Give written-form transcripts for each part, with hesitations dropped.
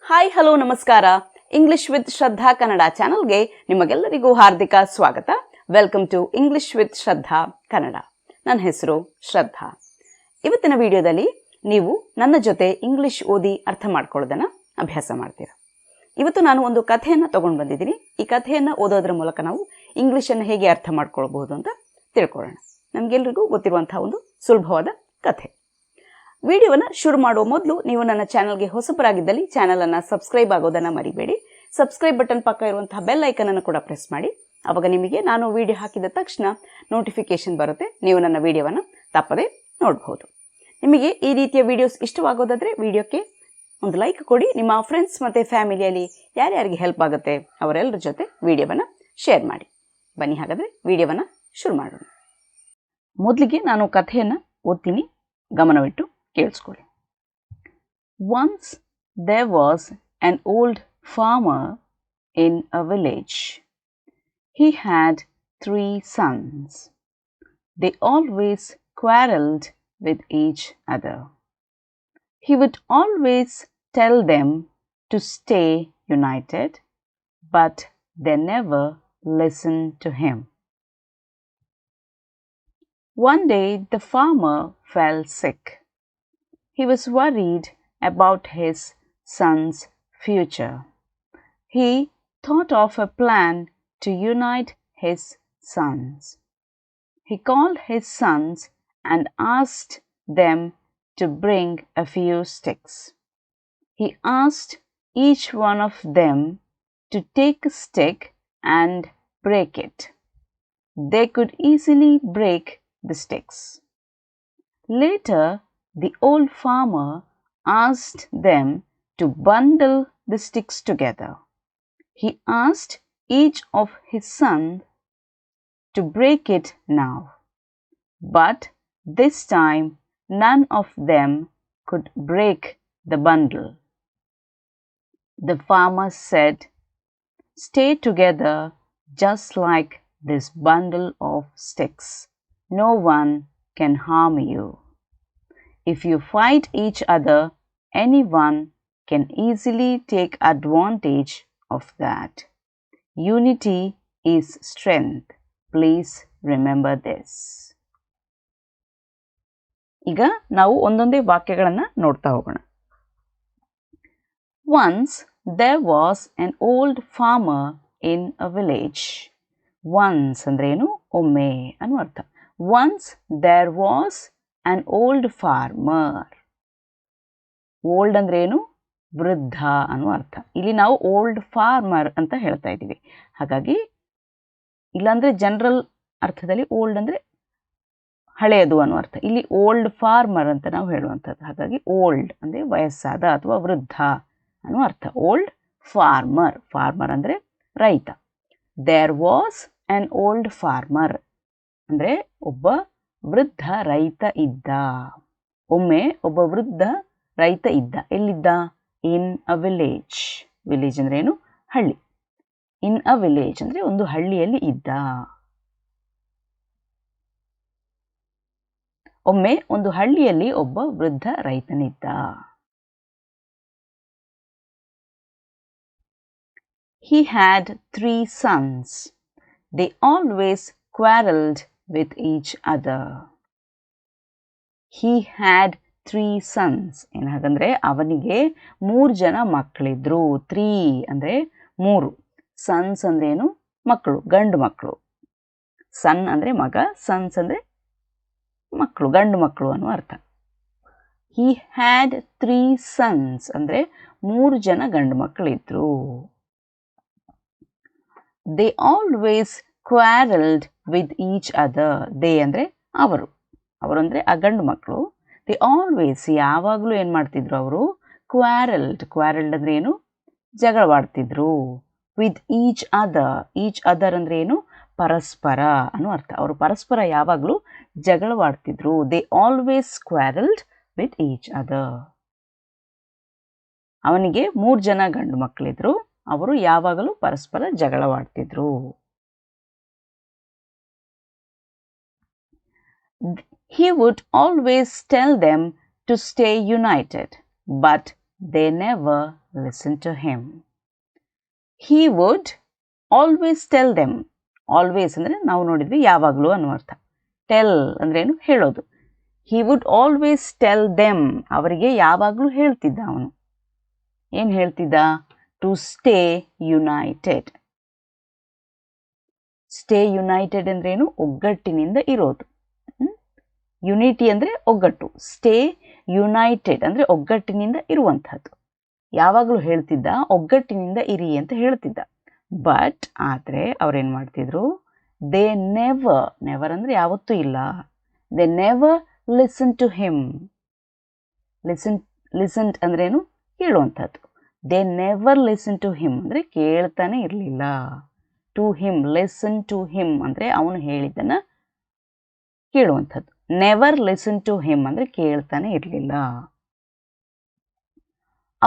Hi hello ನಮಸ್ಕಾರ. English with ಶ್ರದ್ಧಾ ಕನ್ನಡ ಚಾನಲ್ಗೆ ನಿಮಗೆಲ್ಲರಿಗೂ ಹಾರ್ದಿಕ ಸ್ವಾಗತ. ವೆಲ್ಕಮ್ ಟು ಇಂಗ್ಲಿಷ್ ವಿತ್ ಶ್ರದ್ಧಾ ಕನ್ನಡ. ನನ್ನ ಹೆಸರು ಶ್ರದ್ಧಾ. ಇವತ್ತಿನ ವಿಡಿಯೋದಲ್ಲಿ ನೀವು ನನ್ನ ಜೊತೆ ಇಂಗ್ಲಿಷ್ ಓದಿ ಅರ್ಥ ಮಾಡ್ಕೊಳ್ಳೋದನ್ನು ಅಭ್ಯಾಸ ಮಾಡ್ತೀರಾ. ಇವತ್ತು ನಾನು ಒಂದು ಕಥೆಯನ್ನು ತೊಗೊಂಡು ಬಂದಿದ್ದೀನಿ. ಈ ಕಥೆಯನ್ನು ಓದೋದ್ರ ಮೂಲಕ ನಾವು ಇಂಗ್ಲೀಷನ್ನು ಹೇಗೆ ಅರ್ಥ ಮಾಡ್ಕೊಳ್ಬಹುದು ಅಂತ ತಿಳ್ಕೊಳ್ಳೋಣ. ನಮಗೆಲ್ರಿಗೂ ಗೊತ್ತಿರುವಂಥ ಒಂದು ಸುಲಭವಾದ ಕಥೆ. ವಿಡಿಯೋವನ್ನು ಶುರು ಮಾಡುವ ಮೊದಲು ನೀವು ನನ್ನ ಚಾನಲ್ಗೆ ಹೊಸಬರಾಗಿದ್ದಲ್ಲಿ ಚಾನಲನ್ನು ಸಬ್ಸ್ಕ್ರೈಬ್ ಆಗೋದನ್ನು ಮರಿಬೇಡಿ. ಸಬ್ಸ್ಕ್ರೈಬ್ ಬಟನ್ ಪಕ್ಕ ಇರುವಂತಹ ಬೆಲ್ ಐಕನನ್ನು ಕೂಡ ಪ್ರೆಸ್ ಮಾಡಿ. ಆವಾಗ ನಿಮಗೆ ನಾನು ವಿಡಿಯೋ ಹಾಕಿದ ತಕ್ಷಣ ನೋಟಿಫಿಕೇಶನ್ ಬರುತ್ತೆ. ನೀವು ನನ್ನ ವಿಡಿಯೋವನ್ನು ತಪ್ಪದೇ ನೋಡಬಹುದು. ನಿಮಗೆ ಈ ರೀತಿಯ ವಿಡಿಯೋಸ್ ಇಷ್ಟವಾಗೋದಾದರೆ ವಿಡಿಯೋಕ್ಕೆ ಒಂದು ಲೈಕ್ ಕೊಡಿ. ನಿಮ್ಮ ಫ್ರೆಂಡ್ಸ್ ಮತ್ತು ಫ್ಯಾಮಿಲಿಯಲ್ಲಿ ಯಾರ್ಯಾರಿಗೆ ಹೆಲ್ಪ್ ಆಗುತ್ತೆ ಅವರೆಲ್ಲರ ಜೊತೆ ವಿಡಿಯೋವನ್ನು ಶೇರ್ ಮಾಡಿ. ಬನ್ನಿ ಹಾಗಾದರೆ ವಿಡಿಯೋವನ್ನು ಶುರು ಮಾಡೋಣ. ಮೊದಲಿಗೆ ನಾನು ಕಥೆಯನ್ನು ಓದ್ತೀನಿ, ಗಮನವಿಟ್ಟು ಕೇಳಿಸ್ಕೊಳ್ಳಿ. Once there was an old farmer in a village. He had 3 sons. They always quarreled with each other. He would always tell them to stay united, but they never listened to him. One day the farmer fell sick. He was worried about his son's future. He thought of a plan to unite his sons. He called his sons and asked them to bring a few sticks. He asked each one of them to take a stick and break it. They could easily break the sticks. Later, the old farmer asked them to bundle the sticks together. He asked each of his sons to break it now. But this time, none of them could break the bundle. The farmer said, "Stay together just like this bundle of sticks. No one can harm you. If you fight each other, anyone can easily take advantage of that. Unity is strength. Please remember this." ಈಗ ನಾವು ಒಂದೊಂದೇ ವಾಕ್ಯಗಳನ್ನು ನೋಡ್ತಾ ಹೋಗೋಣ. Once there was an old farmer in a village. Once ಅಂದ್ರೆ ಏನು? ಒಮ್ಮೆ ಅನ್ನೋ ಅರ್ಥ. Once there was an old farmer. Old ಅಂದ್ರೆ ಏನು? ವೃದ್ಧ ಅನ್ನೋ ಅರ್ಥ. ಇಲ್ಲಿ ನಾವು ಓಲ್ಡ್ ಫಾರ್ಮರ್ ಅಂತ ಹೇಳ್ತಾ ಇದ್ದೀವಿ. ಹಾಗಾಗಿ ಇಲ್ಲಾಂದ್ರೆ ಜನರಲ್ ಅರ್ಥದಲ್ಲಿ ಓಲ್ಡ್ ಅಂದ್ರೆ ಹಳೆಯದು ಅನ್ನೋ ಅರ್ಥ. ಇಲ್ಲಿ ಓಲ್ಡ್ ಫಾರ್ಮರ್ ಅಂತ ನಾವು ಹೇಳುವಂಥದ್ದು. ಹಾಗಾಗಿ ಓಲ್ಡ್ ಅಂದ್ರೆ ವಯಸ್ಸಾದ ಅಥವಾ ವೃದ್ಧ ಅನ್ನೋ ಅರ್ಥ. Old farmer. ಫಾರ್ಮರ್ ಅಂದ್ರೆ ರೈತ. There was an old farmer ಅಂದ್ರೆ ಒಬ್ಬ ವೃದ್ಧ ರೈತ ಇದ್ದ. ಒಮ್ಮೆ ಒಬ್ಬ ವೃದ್ಧ ರೈತ ಇದ್ದ. ಎಲ್ಲಿದ್ದ? ಇನ್ ಅ ವಿಲೇಜ್. ವಿಲೇಜ್ ಅಂದ್ರೆ ಏನು? ಹಳ್ಳಿ. ಇನ್ ಅ ವಿಲೇಜ್ ಅಂದ್ರೆ ಒಂದು ಹಳ್ಳಿಯಲ್ಲಿ ಇದ್ದ. ಒಮ್ಮೆ ಒಂದು ಹಳ್ಳಿಯಲ್ಲಿ ಒಬ್ಬ ವೃದ್ಧ ರೈತನಿದ್ದ. He had 3 sons. They always quarreled with each other. He had 3 sons. ಏನು ಹಾಗಂದ್ರೆ ಅವನಿಗೆ 3 ಜನ ಮಕ್ಕಳಿದ್ರು. 3 ಅಂದ್ರೆ 3. ಸನ್ಸ್ ಅಂದ್ರೆ ಏನು? ಮಕ್ಕಳು, ಗಂಡು ಮಕ್ಕಳು. ಸನ್ ಅಂದ್ರೆ ಮಗ, ಸನ್ಸ್ ಅಂದ್ರೆ ಮಕ್ಕಳು, ಗಂಡು ಮಕ್ಕಳು ಅನ್ನೋ ಅರ್ಥ. He had 3 sons ಅಂದ್ರೆ 3 ಜನ ಗಂಡು ಮಕ್ಕಳಿದ್ರು. They always quarreled with each other. They ಅಂದ್ರೆ ಅವರು. ಅವರು ಅಂದ್ರೆ ಆ ಗಂಡು ಮಕ್ಕಳು. They always ಯಾವಾಗಲೂ ಏನು ಮಾಡ್ತಿದ್ರು ಅವರು? quarreled. quarreled ಅಂದ್ರೆ ಏನು? ಜಗಳವಾಡ್ತಿದ್ರು. with each other. each other ಅಂದ್ರೆ ಏನು? ಪರಸ್ಪರ ಅನ್ನೋ ಅರ್ಥ. ಅವರು ಪರಸ್ಪರ ಯಾವಾಗಲೂ ಜಗಳವಾಡ್ತಿದ್ರು. They always quarreled with each other. ಅವನಿಗೆ 3 ಜನ ಗಂಡು ಮಕ್ಕಳಿದ್ರು. ಅವರು ಯಾವಾಗಲೂ ಪರಸ್ಪರ ಜಗಳವಾಡ್ತಿದ್ರು. He would always tell them to stay united, but they never listened to him. He would always tell them. Always ಅಂದರೆ ನಾವು ನೋಡಿದ್ವಿ ಯಾವಾಗಲೂ ಅನ್ನೋ ಅರ್ಥ. ಟೆಲ್ ಅಂದ್ರೇನು ಹೇಳೋದು. He would always tell them. ಅವರಿಗೆ ಯಾವಾಗಲೂ ಹೇಳ್ತಿದ್ದ ಅವನು. ಏನು ಹೇಳ್ತಿದ್ದ? To stay united. Stay united ಅಂದ್ರೇನು? ಒಗ್ಗಟ್ಟಿನಿಂದ ಇರೋದು. ಯುನಿಟಿ ಅಂದರೆ ಒಗ್ಗಟ್ಟು. ಸ್ಟೇ ಯುನೈಟೆಡ್ ಅಂದರೆ ಒಗ್ಗಟ್ಟಿನಿಂದ ಇರುವಂಥದ್ದು. ಯಾವಾಗಲೂ ಹೇಳ್ತಿದ್ದ ಒಗ್ಗಟ್ಟಿನಿಂದ ಇರಿ ಅಂತ ಹೇಳ್ತಿದ್ದ. ಬಟ್ ಆದರೆ ಅವ್ರೇನು ಮಾಡ್ತಿದ್ರು? ದೇ ನೆವರ್ ಅಂದರೆ ಯಾವತ್ತೂ ಇಲ್ಲ. They never listen to him. Listen ಅಂದ್ರೇನು? ಕೇಳುವಂಥದ್ದು. They never listen to him ಅಂದರೆ ಕೇಳ್ತಾನೆ ಇರಲಿಲ್ಲ. To him, listen to him ಅಂದರೆ ಅವನು ಹೇಳಿದ್ದನ್ನು ಕೇಳುವಂಥದ್ದು. ನೆವರ್ ಲಿಸನ್ ಟು ಹಿಮ್ ಅಂದರೆ ಕೇಳ್ತಾನೆ ಇರಲಿಲ್ಲ.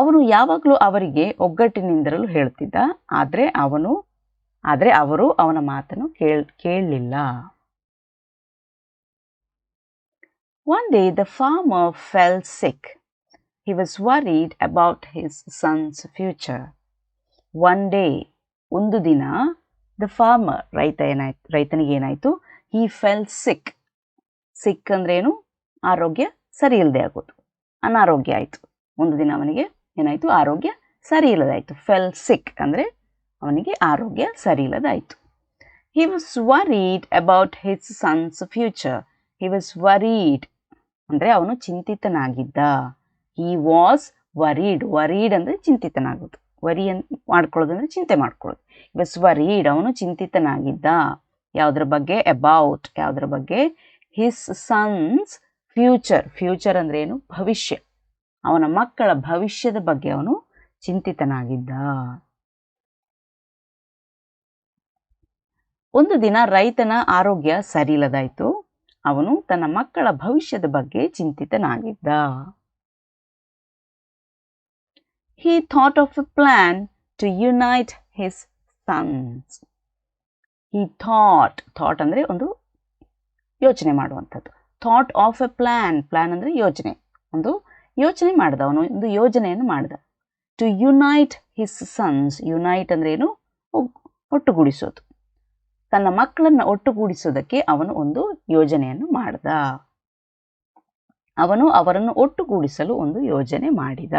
ಅವನು ಯಾವಾಗಲೂ ಅವರಿಗೆ ಒಗ್ಗಟ್ಟಿನಿಂದಲೂ ಹೇಳ್ತಿದ್ದ. ಆದರೆ ಅವರು ಅವನ ಮಾತನ್ನು ಕೇಳಲಿಲ್ಲ. One day the farmer fell sick. He was worried about his son's future. One day, ಒಂದು ದಿನ, the farmer, ರೈತನಿಗೆ ಏನಾಯಿತು? He fell sick. ಸಿಕ್ ಅಂದ್ರೇನು? ಆರೋಗ್ಯ ಸರಿ ಇಲ್ಲದೆ ಆಗೋದು, ಅನಾರೋಗ್ಯ ಆಯಿತು. ಒಂದು ದಿನ ಅವನಿಗೆ ಏನಾಯಿತು? ಆರೋಗ್ಯ ಸರಿ ಇಲ್ಲದಾಯಿತು. ಫೆಲ್ ಸಿಕ್ ಅಂದರೆ ಅವನಿಗೆ ಆರೋಗ್ಯ ಸರಿ ಇಲ್ಲದಾಯಿತು. He was worried about his son's future. He was worried ಅಂದರೆ ಅವನು ಚಿಂತಿತನಾಗಿದ್ದ. He was worried ಅಂದರೆ ಚಿಂತಿತನಾಗೋದು. ವರಿ ಮಾಡ್ಕೊಳ್ಳೋದು ಅಂದರೆ ಚಿಂತೆ ಮಾಡ್ಕೊಳ್ಳೋದು. He was worried ಅವನು ಚಿಂತಿತನಾಗಿದ್ದ. ಯಾವುದ್ರ ಬಗ್ಗೆ? ಅಬೌಟ್, ಯಾವುದ್ರ ಬಗ್ಗೆ? ಹಿಸ್ ಸನ್ಸ್ ಫ್ಯೂಚರ್ ಅಂದ್ರೆ ಏನು? ಭವಿಷ್ಯ. ಅವನ ಮಕ್ಕಳ ಭವಿಷ್ಯದ ಬಗ್ಗೆ ಅವನು ಚಿಂತಿತನಾಗಿದ್ದ. ಒಂದು ದಿನ ರೈತನ ಆರೋಗ್ಯ ಸರಿಯಿಲ್ಲದಾಯಿತು. ಅವನು ತನ್ನ ಮಕ್ಕಳ ಭವಿಷ್ಯದ ಬಗ್ಗೆ ಚಿಂತಿತನಾಗಿದ್ದ. He thought of a plan to unite his sons. He thought ಅಂದರೆ ಒಂದು ಯೋಚನೆ ಮಾಡುವಂಥದ್ದು. ಥಾಟ್ ಆಫ್ ಎ ಪ್ಲಾನ್ ಅಂದರೆ ಯೋಚನೆ. ಒಂದು ಯೋಚನೆ ಮಾಡ್ದ ಅವನು, ಒಂದು ಯೋಜನೆಯನ್ನು ಮಾಡ್ದ. To unite his sons. Unite ಅಂದ್ರೆ ಏನು? ಒಟ್ಟುಗೂಡಿಸೋದು. ತನ್ನ ಮಕ್ಕಳನ್ನು ಒಟ್ಟುಗೂಡಿಸೋದಕ್ಕೆ ಅವನು ಒಂದು ಯೋಜನೆಯನ್ನು ಮಾಡ್ದ. ಅವನು ಅವರನ್ನು ಒಟ್ಟುಗೂಡಿಸಲು ಒಂದು ಯೋಜನೆ ಮಾಡಿದ.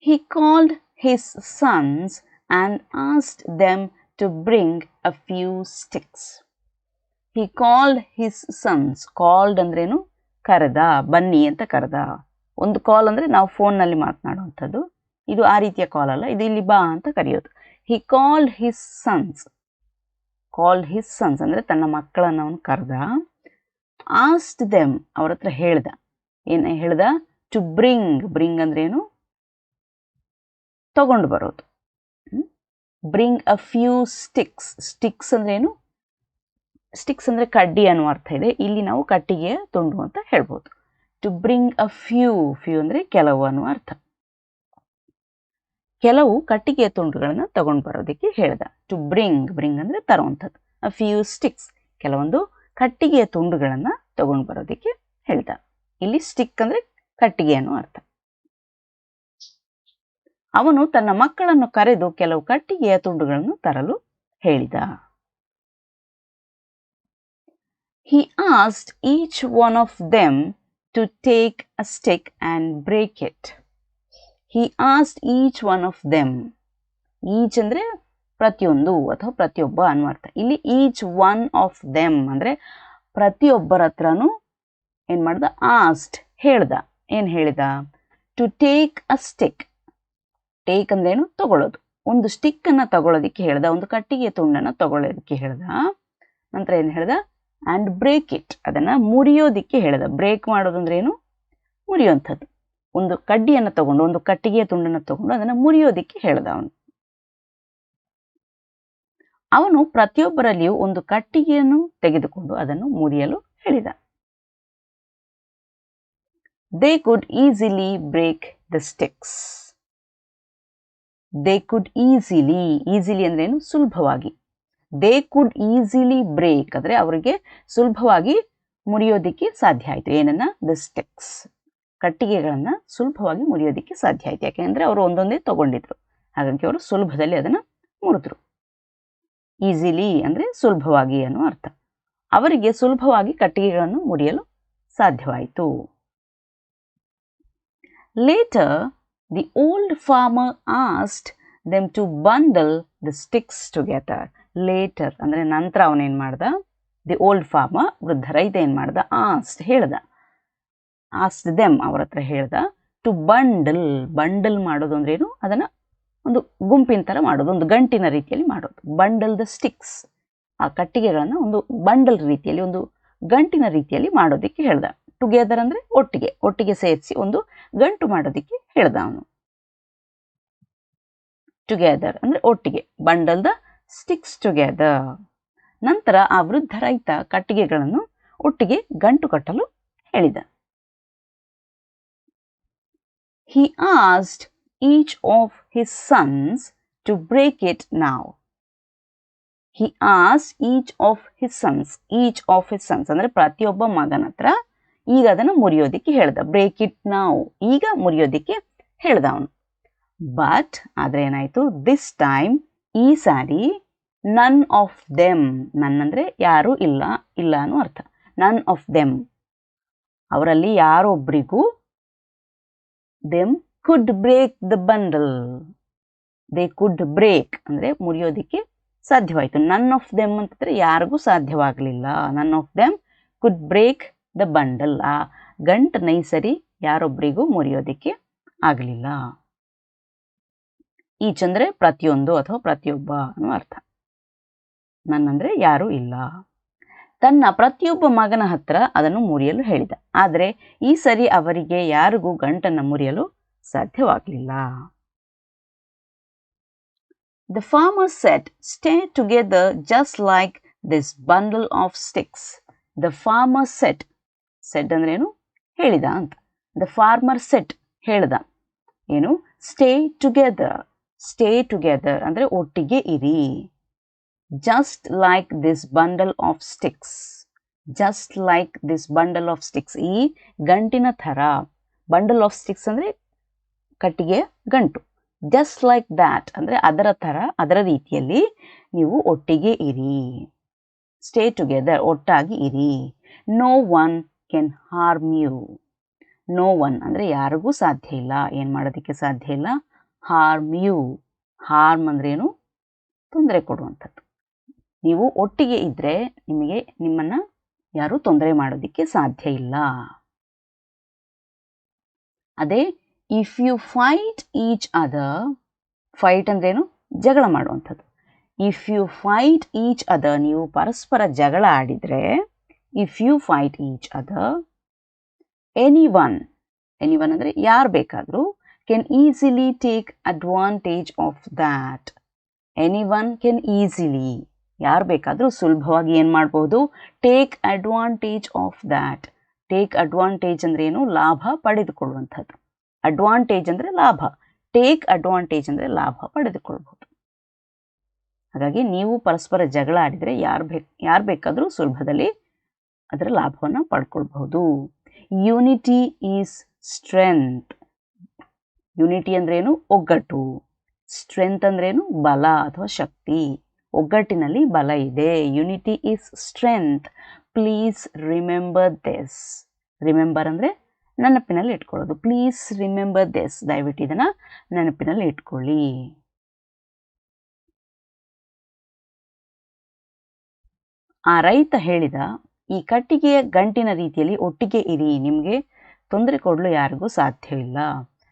He called his sons and asked them to bring a few sticks. He called his sons. Called ಅಂದ್ರೇನು? ಕರೆದ, ಬನ್ನಿ ಅಂತ ಕರೆದ. ಒಂದು ಕಾಲ್ ಅಂದರೆ ನಾವು ಫೋನ್ನಲ್ಲಿ ಮಾತನಾಡುವಂಥದ್ದು. ಇದು ಆ ರೀತಿಯ ಕಾಲ್ ಅಲ್ಲ, ಇದು ಇಲ್ಲಿ ಬಾ ಅಂತ ಕರೆಯೋದು. He called his sons. ಅಂದರೆ ತನ್ನ ಮಕ್ಕಳನ್ನು ಅವನು ಕರೆದ. Asked them, ಅವ್ರ ಹತ್ರ ಹೇಳ್ದ. ಏನು ಹೇಳ್ದ? ಟು ಬ್ರಿಂಗ್ ಅಂದ್ರೇನು? ತಗೊಂಡು ಬರೋದು. ಬ್ರಿಂಗ್ ಅ ಫ್ಯೂ ಸ್ಟಿಕ್ಸ್ ಅಂದ್ರೇನು? ಸ್ಟಿಕ್ಸ್ ಅಂದರೆ ಕಡ್ಡಿ ಅನ್ನೋ ಅರ್ಥ ಇದೆ. ಇಲ್ಲಿ ನಾವು ಕಟ್ಟಿಗೆಯ ತುಂಡು ಅಂತ ಹೇಳ್ಬೋದು. ಟು ಬ್ರಿಂಗ್ ಅ ಫ್ಯೂ ಅಂದರೆ ಕೆಲವು ಅನ್ನುವ ಅರ್ಥ. ಕೆಲವು ಕಟ್ಟಿಗೆಯ ತುಂಡುಗಳನ್ನು ತಗೊಂಡು ಬರೋದಕ್ಕೆ ಹೇಳ್ದ. ಟು ಬ್ರಿಂಗ್ ಅಂದರೆ ತರುವಂಥದ್ದು. ಅ ಫ್ಯೂ ಸ್ಟಿಕ್ಸ್, ಕೆಲವೊಂದು ಕಟ್ಟಿಗೆಯ ತುಂಡುಗಳನ್ನು ತಗೊಂಡು ಬರೋದಕ್ಕೆ ಹೇಳ್ದ. ಇಲ್ಲಿ ಸ್ಟಿಕ್ ಅಂದರೆ ಕಟ್ಟಿಗೆ ಅನ್ನೋ ಅರ್ಥ. ಅವನು ತನ್ನ ಮಕ್ಕಳನ್ನು ಕರೆದು ಕೆಲವು ಕಟ್ಟಿಗೆಯ ತುಂಡುಗಳನ್ನು ತರಲು ಹೇಳಿದ. He asked each one of them to take a stick and break it. He asked each one of them. Each ಅಂದ್ರೆ ಪ್ರತಿಯೊಂದು ಅಥವಾ ಪ್ರತಿಯೊಬ್ಬ ಅನ್ನುವ ಅರ್ಥ. ಇಲ್ಲಿ each one of them ಅಂದ್ರೆ ಪ್ರತಿಯೊಬ್ಬರ ಹತ್ರನೂ ಏನ್ ಮಾಡ್ದ? asked, ಹೇಳ್ದ. ಏನ್ ಹೇಳಿದ? to take a stick. Take ಅಂದ್ರೇನು? ತಗೊಳ್ಳೋದು. ಒಂದು ಸ್ಟಿಕ್ ಅನ್ನ ತಗೊಳ್ಳೋದಿಕ್ಕೆ ಹೇಳ್ದ, ಒಂದು ಕಟ್ಟಿಗೆಯ ತುಂಡನ್ನು ತಗೊಳ್ಳೋದಿಕ್ಕೆ ಹೇಳ್ದ. ನಂತರ ಏನು ಹೇಳ್ದ? ಆ್ಯಂಡ್ ಬ್ರೇಕ್ ಇಟ್, ಅದನ್ನು ಮುರಿಯೋದಿಕ್ಕೆ ಹೇಳ್ದ. ಬ್ರೇಕ್ ಮಾಡೋದು ಅಂದ್ರೆ ಏನು? ಮುರಿಯುವಂಥದ್ದು. ಒಂದು ಕಡ್ಡಿಯನ್ನು ತಗೊಂಡು, ಒಂದು ಕಟ್ಟಿಗೆಯ ತುಂಡನ್ನು ತಗೊಂಡು ಅದನ್ನು ಮುರಿಯೋದಿಕ್ಕೆ ಹೇಳ್ದ ಅವನು ಪ್ರತಿಯೊಬ್ಬರಲ್ಲಿಯೂ ಒಂದು ಕಟ್ಟಿಗೆಯನ್ನು ತೆಗೆದುಕೊಂಡು ಅದನ್ನು ಮುರಿಯಲು ಹೇಳಿದ. They could easily break the sticks. They could easily ಅಂದ್ರೇನು? ಸುಲಭವಾಗಿ. ದೇ ಕುಡ್ ಈಸಿಲಿ ಬ್ರೇಕ್ ಅಂದರೆ ಅವರಿಗೆ ಸುಲಭವಾಗಿ ಮುರಿಯೋದಕ್ಕೆ ಸಾಧ್ಯ ಆಯಿತು. ಏನನ್ನ? ದ ಸ್ಟಿಕ್ಸ್, ಕಟ್ಟಿಗೆಗಳನ್ನು ಸುಲಭವಾಗಿ ಮುರಿಯೋದಕ್ಕೆ ಸಾಧ್ಯ ಆಯಿತು. ಯಾಕೆಂದರೆ ಅವರು ಒಂದೊಂದೇ ತಗೊಂಡಿದ್ರು, ಹಾಗಾಗಿ ಅವರು ಸುಲಭದಲ್ಲಿ ಅದನ್ನು ಮುರಿದ್ರು. ಈಸಿಲಿ ಅಂದರೆ ಸುಲಭವಾಗಿ ಅನ್ನೋ ಅರ್ಥ. ಅವರಿಗೆ ಸುಲಭವಾಗಿ ಕಟ್ಟಿಗೆಗಳನ್ನು ಮುರಿಯಲು ಸಾಧ್ಯವಾಯಿತು. Later the old farmer asked them to bundle the sticks together. Later ಅಂದರೆ ನಂತರ ಅವನೇನು ಮಾಡ್ದ? ದಿ ಓಲ್ಡ್ ಫಾರ್ಮರ್, ವೃದ್ಧ ರೈತ ಏನು ಮಾಡ್ದ? ಆಸ್ಕ್ಡ್, ಹೇಳ್ದ. ಆಸ್ಕ್ಡ್ ದೆಮ್, ಅವ್ರ ಹತ್ರ ಹೇಳ್ದ. ಟು ಬಂಡಲ್, ಬಂಡಲ್ ಮಾಡೋದು ಅಂದ್ರೇನು? ಅದನ್ನು ಒಂದು ಗುಂಪಿನ ಥರ ಮಾಡೋದು, ಒಂದು ಗಂಟಿನ ರೀತಿಯಲ್ಲಿ ಮಾಡೋದು. ಬಂಡಲ್ ದ ಸ್ಟಿಕ್ಸ್, ಆ ಕಟ್ಟಿಗೆಗಳನ್ನು ಒಂದು ಬಂಡಲ್ ರೀತಿಯಲ್ಲಿ, ಒಂದು ಗಂಟಿನ ರೀತಿಯಲ್ಲಿ ಮಾಡೋದಕ್ಕೆ ಹೇಳ್ದ. ಟುಗೆದರ್ ಅಂದರೆ ಒಟ್ಟಿಗೆ, ಒಟ್ಟಿಗೆ ಸೇರಿಸಿ ಒಂದು ಗಂಟು ಮಾಡೋದಕ್ಕೆ ಹೇಳ್ದ ಅವನು. ಟುಗೆದರ್ ಅಂದರೆ ಒಟ್ಟಿಗೆ, ಬಂಡಲ್ ದ ಸ್ಟಿಕ್ಸ್ ಟುಗೆದರ್. ನಂತರ ಆ ವೃದ್ಧ ರೈತ ಕಟ್ಟಿಗೆಗಳನ್ನು ಒಟ್ಟಿಗೆ ಗಂಟು ಕಟ್ಟಲು ಹೇಳಿದ. He asked each of his sons to break it now. He asked each of his sons, each of his sons ಅಂದರೆ ಪ್ರತಿಯೊಬ್ಬ ಮಗನ ಹತ್ರ ಈಗ ಅದನ್ನು ಮುರಿಯೋದಿಕ್ಕೆ ಹೇಳ್ದ. ಬ್ರೇಕ್ ಇಟ್ ನಾವು, ಈಗ ಮುರಿಯೋದಿಕ್ಕೆ ಹೇಳ್ದ ಅವನು. ಬಟ್ ಆದರೆ ಏನಾಯಿತು? ದಿಸ್ ಟೈಮ್, ಈ ಸಾರಿ, ನನ್ ಆಫ್ ದೆಮ್, ನನ್ ಅಂದರೆ ಯಾರು ಇಲ್ಲ, ಇಲ್ಲ ಅನ್ನೋ ಅರ್ಥ. ನನ್ ಆಫ್ ದೆಮ್, ಅವರಲ್ಲಿ ಯಾರೊಬ್ಬರಿಗೂ, them could break the bundle, they could break ಅಂದರೆ ಮುರಿಯೋದಿಕ್ಕೆ ಸಾಧ್ಯವಾಯಿತು. ನನ್ ಆಫ್ ದೆಮ್ ಅಂತಂದರೆ ಯಾರಿಗೂ ಸಾಧ್ಯವಾಗಲಿಲ್ಲ. None of them could break the bundle, ಆ ಗಂಟು ನೈಸರಿ ಯಾರೊಬ್ಬರಿಗೂ ಮುರಿಯೋದಿಕ್ಕೆ ಆಗಲಿಲ್ಲ. ಈಚ್ ಅಂದರೆ ಪ್ರತಿಯೊಂದು ಅಥವಾ ಪ್ರತಿಯೊಬ್ಬ ಅನ್ನೋ ಅರ್ಥ. ನನ್ನಂದರೆ ಯಾರೂ ಇಲ್ಲ. ತನ್ನ ಪ್ರತಿಯೊಬ್ಬ ಮಗನ ಹತ್ರ ಅದನ್ನು ಮುರಿಯಲು ಹೇಳಿದ. ಆದರೆ ಈ ಸರಿ ಅವರಿಗೆ ಯಾರಿಗೂ ಗಂಟನ್ನು ಮುರಿಯಲು ಸಾಧ್ಯವಾಗಲಿಲ್ಲ. The farmer said, "Stay together just like this bundle of sticks." The farmer said, said ಅಂದ್ರೇನು? ಹೇಳಿದ ಅಂತ. The farmer said, ಹೇಳ್ದ. ಏನು? Stay together, stay together ಅಂದರೆ ಒಟ್ಟಿಗೆ ಇರಿ. Just like this bundle of sticks, just like this bundle of sticks, ಈ ಗಂಟಿನ ಥರ. ಬಂಡಲ್ ಆಫ್ ಸ್ಟಿಕ್ಸ್ ಅಂದರೆ ಕಟ್ಟಿಗೆ ಗಂಟು. ಜಸ್ಟ್ ಲೈಕ್ ದ್ಯಾಟ್ ಅಂದರೆ ಅದರ ಥರ, ಅದರ ರೀತಿಯಲ್ಲಿ ನೀವು ಒಟ್ಟಿಗೆ ಇರಿ. ಸ್ಟೇ ಟುಗೆದರ್, ಒಟ್ಟಾಗಿ ಇರಿ. No one can harm you. No one ಅಂದರೆ ಯಾರಿಗೂ ಸಾಧ್ಯ ಇಲ್ಲ, ಏನು ಮಾಡೋದಕ್ಕೆ ಸಾಧ್ಯ ಇಲ್ಲ? Harm you. ಹಾರ್ಮ್ ಅಂದ್ರೇನು? ತೊಂದರೆ ಕೊಡುವಂಥದ್ದು. ನೀವು ಒಟ್ಟಿಗೆ ಇದ್ದರೆ ನಿಮ್ಮನ್ನು ಯಾರೂ ತೊಂದರೆ ಮಾಡೋದಕ್ಕೆ ಸಾಧ್ಯ ಇಲ್ಲ. ಅದೇ if you fight each other, fight ಅಂದ್ರೇನು? ಜಗಳ ಮಾಡುವಂಥದ್ದು. If you fight each other, ನೀವು ಪರಸ್ಪರ ಜಗಳ ಆಡಿದರೆ, if you fight each other, anyone, anyone ಅಂದರೆ ಯಾರು ಬೇಕಾದರೂ, can easily take advantage of that. Anyone can easily, ಯಾರು ಬೇಕಾದರೂ ಸುಲಭವಾಗಿ ಏನು ಮಾಡ್ಬೋದು? Take advantage of that. Take advantage ಅಂದ್ರೇನು? ಲಾಭ ಪಡೆದುಕೊಳ್ಳುವಂಥದ್ದು. ಅಡ್ವಾಂಟೇಜ್ ಅಂದರೆ ಲಾಭ, ಟೇಕ್ ಅಡ್ವಾಂಟೇಜ್ ಅಂದರೆ ಲಾಭ ಪಡೆದುಕೊಳ್ಬಹುದು. ಹಾಗಾಗಿ ನೀವು ಪರಸ್ಪರ ಜಗಳ ಆಡಿದರೆ ಯಾರು ಬೇಕಾದರೂ ಸುಲಭದಲ್ಲಿ ಅದರ ಲಾಭವನ್ನು ಪಡ್ಕೊಳ್ಬಹುದು. Unity is strength. ಯೂನಿಟಿ ಅಂದ್ರೇನು? ಒಗ್ಗಟ್ಟು. ಸ್ಟ್ರೆಂತ್ ಅಂದ್ರೇನು? ಬಲ ಅಥವಾ ಶಕ್ತಿ. ಒಗ್ಗಟ್ಟಿನಲ್ಲಿ ಬಲ ಇದೆ. Unity is strength. Please remember this. Remember ಅಂದರೆ ನೆನಪಿನಲ್ಲಿ ಇಟ್ಕೊಳ್ಳೋದು. ಪ್ಲೀಸ್ ರಿಮೆಂಬರ್ ದಿಸ್, ದಯವಿಟ್ಟು ಇದನ್ನು ನೆನಪಿನಲ್ಲಿ ಇಟ್ಕೊಳ್ಳಿ. ಆ ರೈತ ಹೇಳಿದ, ಈ ಕಟ್ಟಿಗೆಯ ಗಂಟಿನ ರೀತಿಯಲ್ಲಿ ಒಟ್ಟಿಗೆ ಇರಿ, ನಿಮಗೆ ತೊಂದರೆ ಕೊಡಲು ಯಾರಿಗೂ ಸಾಧ್ಯವಿಲ್ಲ.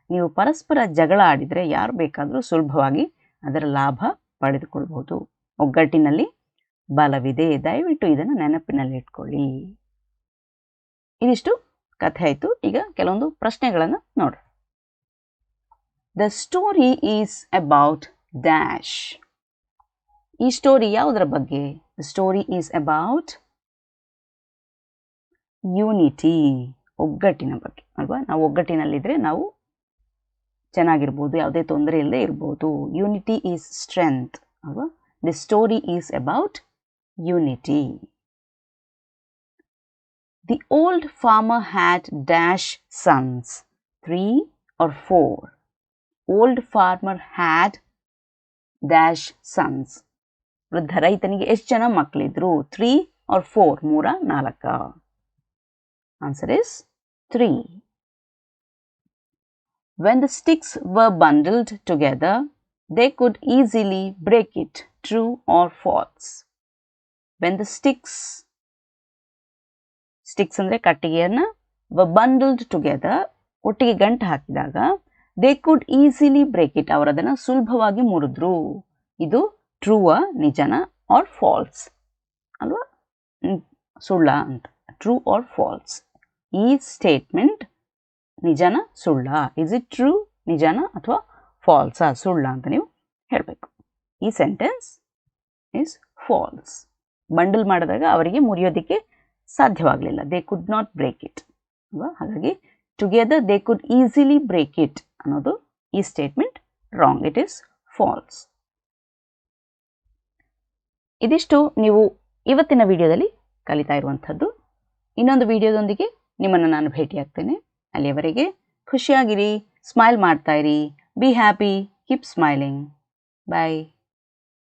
ನೀವು ಪರಸ್ಪರ ಜಗಳ ಆಡಿದರೆ ಯಾರು ಬೇಕಾದರೂ ಸುಲಭವಾಗಿ ಅದರ ಲಾಭ ಪಡೆದುಕೊಳ್ಬಹುದು. ಒಗ್ಗಟ್ಟಿನಲ್ಲಿ ಬಲವಿದೆ, ದಯವಿಟ್ಟು ಇದನ್ನು ನೆನಪಿನಲ್ಲಿ ಇಟ್ಕೊಳ್ಳಿ. ಇದಿಷ್ಟು ಕಥೆ ಆಯಿತು. ಈಗ ಕೆಲವೊಂದು ಪ್ರಶ್ನೆಗಳನ್ನು ನೋಡ್ರಿ. The story is about dash. ಈ ಸ್ಟೋರಿ ಯಾವುದರ ಬಗ್ಗೆ? The story is about unity, ಒಗ್ಗಟ್ಟಿನ ಬಗ್ಗೆ ಅಲ್ವಾ? ನಾವು ಒಗ್ಗಟ್ಟಿನಲ್ಲಿದ್ದರೆ ನಾವು ಚೆನ್ನಾಗಿರ್ಬೋದು, ಯಾವುದೇ ತೊಂದರೆ ಇಲ್ಲದೆ ಇರ್ಬೋದು. ಯೂನಿಟಿ ಈಸ್ ಸ್ಟ್ರೆಂತ್ ಅಲ್ವಾ? The story is about unity. The old farmer had dash sons, 3 or 4. Old farmer had dash sons. ವೃದ್ಧ ರೈತನಿಗೆ ಎಷ್ಟು ಜನ ಮಕ್ಕಳಿದ್ರು? 3 or 4, 3 4. Answer is 3. When the sticks were bundled together, they could easily break it. True or false? When the sticks ಅಂದರೆ ಕಟ್ಟಿಗೆಯನ್ನ were bundled together, ಒಟ್ಟಿಗೆ ಗಂಟು ಹಾಕಿದಾಗ they could easily break it, ಅವರು ಅದನ್ನು ಸುಲಭವಾಗಿ ಮುರಿದ್ರು. ಇದು ಟ್ರೂ ನಿಜನ ಆರ್ ಫಾಲ್ಸ್ ಅಲ್ವಾ? ಸುಳ್ಳ ಅಂತ. ಟ್ರೂ ಆರ್ ಫಾಲ್ಸ್, ಈ ಸ್ಟೇಟ್ಮೆಂಟ್ ನಿಜನ ಸುಳ್ಳ? ಇಸ್ ಇಟ್ ಟ್ರೂ, ನಿಜನ ಅಥವಾ ಫಾಲ್ಸಾ, ಸುಳ್ಳ ಅಂತ ನೀವು ಹೇಳಬೇಕು. ಈ ಸೆಂಟೆನ್ಸ್ ಇಸ್ ಫಾಲ್ಸ್. ಬಂಡಲ್ ಮಾಡಿದಾಗ ಅವರಿಗೆ ಮುರಿಯೋದಕ್ಕೆ ಸಾಧ್ಯವಾಗಲಿಲ್ಲ. They could not break it ಅಲ್ವಾ? ಹಾಗಾಗಿ together they could easily break it ಅನ್ನೋದು ಈ statement wrong. It is false. ಇದಿಷ್ಟು ನೀವು ಇವತ್ತಿನ ವಿಡಿಯೋದಲ್ಲಿ ಕಲಿತಾ ಇರುವಂಥದ್ದು. ಇನ್ನೊಂದು ವಿಡಿಯೋದೊಂದಿಗೆ ನಿಮ್ಮನ್ನು ನಾನು ಭೇಟಿಯಾಗ್ತೇನೆ. ಅಲ್ಲಿಯವರೆಗೆ ಖುಷಿಯಾಗಿರಿ, ಸ್ಮೈಲ್ ಮಾಡ್ತಾ ಇರಿ, be happy, keep smiling. Bye.